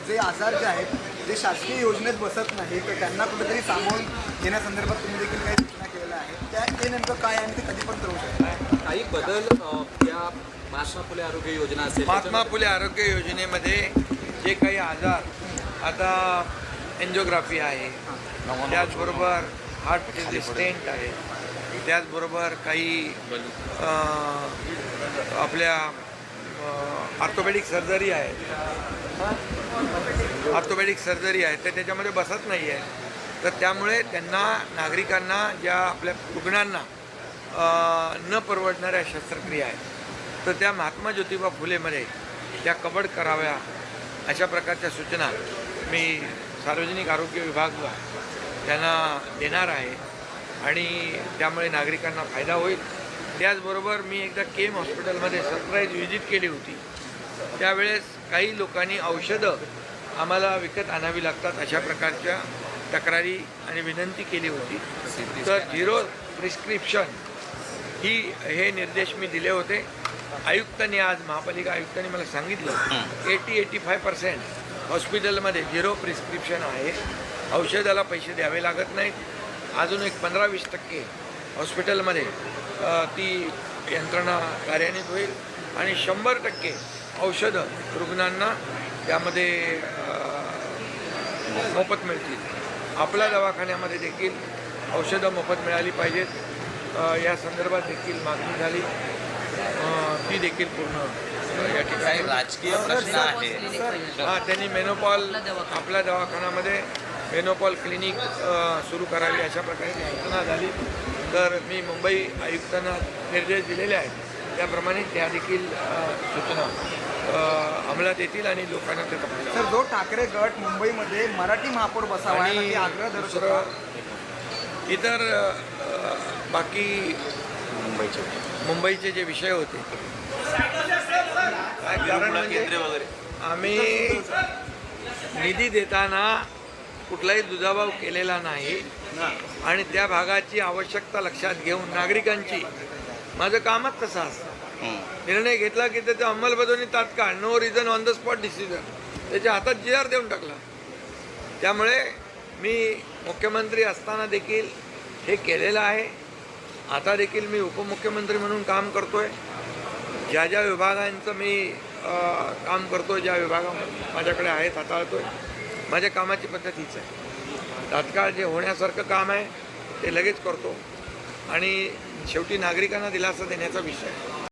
जे आजार जे आहेत जे शासकीय योजनेत बसत नाही तर त्यांना कुठेतरी सामावून घेण्यासंदर्भात तुम्ही देखील काही सूचना केलेल्या आहेत. ते नेमकं काय आहे ते कधी पण करू शकता? काही बदल या महात्मा फुले आरोग्य योजना असेल महात्मा फुले आरोग्य योजनेमध्ये जे काही आजार आता एन्जिओग्राफी आहे, त्याचबरोबर हार्टचे स्टेंट आहे, त्याचबरोबर काही आपल्या ऑर्थोपेडिक सर्जरी आहे, तर त्याच्यामध्ये बसत नाही आहे. तर त्यामुळे त्यांना नागरिकांना ज्या आपल्या रुग्णांना न परवडणाऱ्या शस्त्रक्रिया आहेत तर त्या महात्मा ज्योतिबा फुलेमध्ये त्या कव्हर कराव्या अशा प्रकारच्या सूचना मी सार्वजनिक आरोग्य विभागाला त्यांना देणार आहे आणि त्यामुळे नागरिकांना फायदा होईल. त्याचबरोबर मी एकदा केम हॉस्पिटलमध्ये सरप्राईज व्हिजिट केली होती. त्यावेळेस काही लोकांनी औषधं आम्हाला विकत आणावी लागतात अशा प्रकारच्या तक्रारी आणि विनंती केली होती. तर झिरो प्रिस्क्रिप्शन हे निर्देश मी दिले होते. आयुक्तांनी आज महापालिका आयुक्तांनी मला सांगितलं 80-85% हॉस्पिटलमध्ये झिरो प्रिस्क्रिप्शन आहे, औषधाला पैसे द्यावे लागत नाहीत. अजून एक 15-20% हॉस्पिटलमध्ये ती यंत्रणा कार्यान्वित होईल आणि 100% औषधं रुग्णांना त्यामध्ये मोफत मिळतील. आपल्या दवाखान्यामध्ये देखील औषधं मोफत मिळाली पाहिजेत या संदर्भात देखील मागणी झाली, ती देखील पूर्ण या ठिकाणी राजकीय प्रश्न आहे. त्यांनी मेनोपॉल आपल्या दवाखान्यामध्ये मेनोपॉल क्लिनिक सुरू करावी अशा प्रकारची सूचना झाली. तर मी मुंबई आयुक्तांना निर्देश दिलेले आहेत, त्याप्रमाणे त्या देखील सूचना अंमलात येतील आणि लोकांना ते तपासतील. सर, जो ठाकरे गट मुंबईमध्ये मराठी महापौर बसावा आणि आग्रह धरत दुसरं होता. इतर बाकी मुंबईचे जे विषय होते काय कारण म्हणजे आम्ही निधी देताना कुठलाही दुजाभाव केलेला नाही आणि त्या भागाची आवश्यकता लक्षात घेऊन नागरिकांची माझं कामच तसं असतं. निर्णय घेतला की त्याचं अंमलबजावणी तात्काळ, no reason on the spot decision, त्याच्या हातात GR देऊन टाकला. त्यामुळे मी मुख्यमंत्री असताना देखील हे केलेलं आहे. आता देखील मी उपमुख्यमंत्री म्हणून काम करतो आहे. ज्या ज्या विभागांचं मी काम करतो, ज्या विभागा माझ्याकडे आहेत हाताळतो आहे, माझ्या कामाची पद्धत हीच आहे. तात्काळ जे होण्यासारखं काम आहे ते लगेच करतो आणि शेवटी नागरिकांना दिलासा देण्याचा विषय आहे.